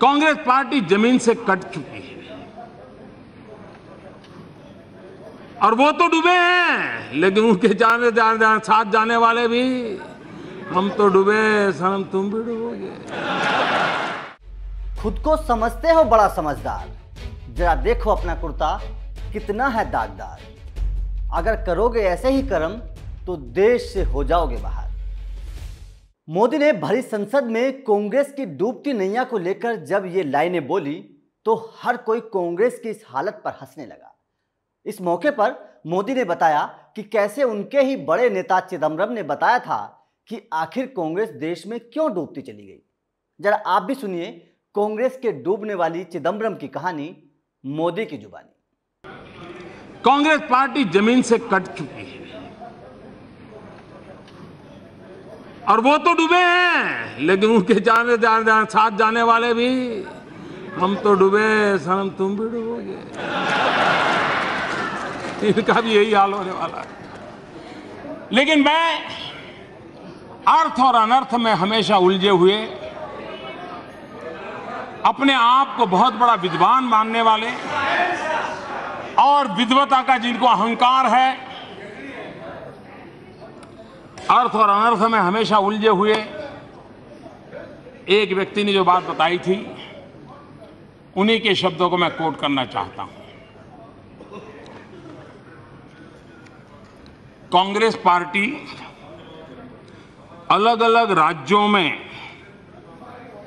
Congress party जमीन से cut चुकी है और वो तो डूबे हैं, लेकिन उनके साथ जाने वाले भी, हम तो डूबे सनम तुम भी डूबोगे। खुद को समझते हो बड़ा समझदार, जरा देखो अपना कुर्ता कितना है दागदार। अगर करोगे ऐसे ही कर्म तो देश से हो जाओगे बाहर। मोदी ने भरी संसद में कांग्रेस की डूबती नैया को लेकर जब ये लाइनें बोली तो हर कोई कांग्रेस की इस हालत पर हंसने लगा। इस मौके पर मोदी ने बताया कि कैसे उनके ही बड़े नेता चिदम्बरम ने बताया था कि आखिर कांग्रेस देश में क्यों डूबती चली गई। जरा आप भी सुनिए कांग्रेस के डूबने वाली चिदम्बरम की कहानी मोदी की जुबानी। कांग्रेस पार्टी जमीन से कट चुकी है और वो तो डूबे हैं, लेकिन उनके साथ जाने वाले भी, हम तो डूबे सनम तुम भी डूबोगे। इनका भी यही हाल होने वाला है। लेकिन मैं अर्थ और अनर्थ में हमेशा उलझे हुए, अपने आप को बहुत बड़ा विद्वान मानने वाले और विद्वता का जिनको अहंकार है, अर्थ और अनर्थ में हमेशा उलझे हुए एक व्यक्ति ने जो बात बताई थी, उन्हीं के शब्दों को मैं कोट करना चाहता हूं। कांग्रेस पार्टी अलग अलग राज्यों में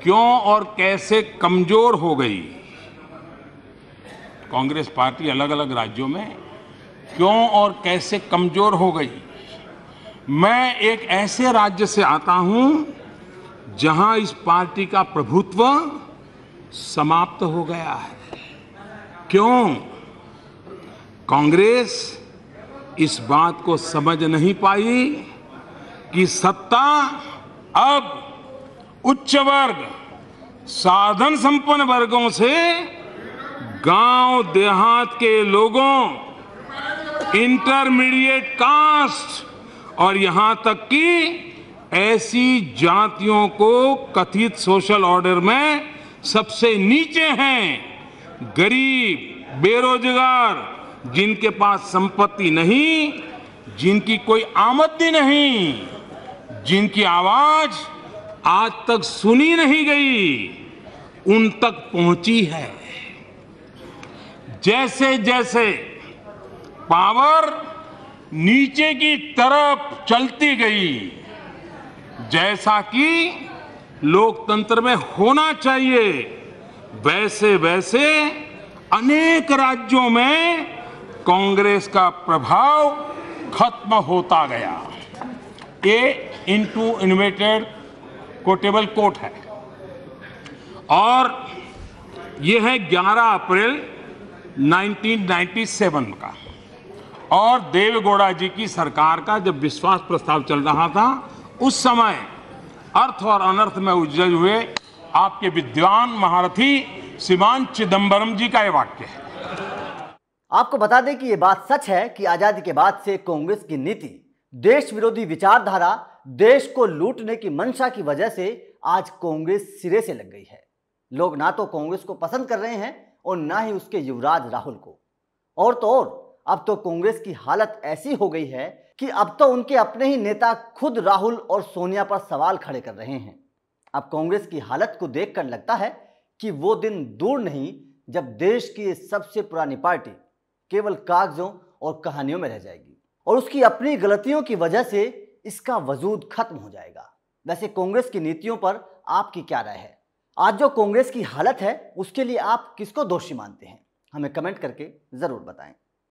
क्यों और कैसे कमजोर हो गई, कांग्रेस पार्टी अलग अलग राज्यों में क्यों और कैसे कमजोर हो गई। मैं एक ऐसे राज्य से आता हूं जहां इस पार्टी का प्रभुत्व समाप्त हो गया है। क्यों? कांग्रेस इस बात को समझ नहीं पाई कि सत्ता अब उच्च वर्ग, साधन संपन्न वर्गों से गांव देहात के लोगों, इंटरमीडिएट कास्ट और यहां तक कि ऐसी जातियों को कथित सोशल ऑर्डर में सबसे नीचे हैं, गरीब, बेरोजगार, जिनके पास संपत्ति नहीं, जिनकी कोई आमदनी नहीं, जिनकी आवाज आज तक सुनी नहीं गई, उन तक पहुंची है। जैसे जैसे पावर नीचे की तरफ चलती गई, जैसा कि लोकतंत्र में होना चाहिए, वैसे वैसे अनेक राज्यों में कांग्रेस का प्रभाव खत्म होता गया। ये इनटू इन्वेटेड कोटेबल कोट है और यह है 11 अप्रैल 1997 का। और देवेगौड़ा जी की सरकार का जब विश्वास प्रस्ताव चल रहा था, उस समय अर्थ और अनर्थ में उलझे हुए आपके विद्वान महारथी श्रीमान चिदम्बरम जी का यह वाक्य है। आपको बता दें कि यह बात सच है कि आजादी के बाद से कांग्रेस की नीति, देश विरोधी विचारधारा, देश को लूटने की मंशा की वजह से आज कांग्रेस सिरे से लग गई है। लोग ना तो कांग्रेस को पसंद कर रहे हैं और ना ही उसके युवराज राहुल को। और तो और अब तो कांग्रेस की हालत ऐसी हो गई है कि अब तो उनके अपने ही नेता खुद राहुल और सोनिया पर सवाल खड़े कर रहे हैं। अब कांग्रेस की हालत को देखकर लगता है कि वो दिन दूर नहीं जब देश की सबसे पुरानी पार्टी केवल कागजों और कहानियों में रह जाएगी और उसकी अपनी गलतियों की वजह से इसका वजूद खत्म हो जाएगा। वैसे कांग्रेस की नीतियों पर आपकी क्या राय है? आज जो कांग्रेस की हालत है उसके लिए आप किसको दोषी मानते हैं? हमें कमेंट करके जरूर बताएं।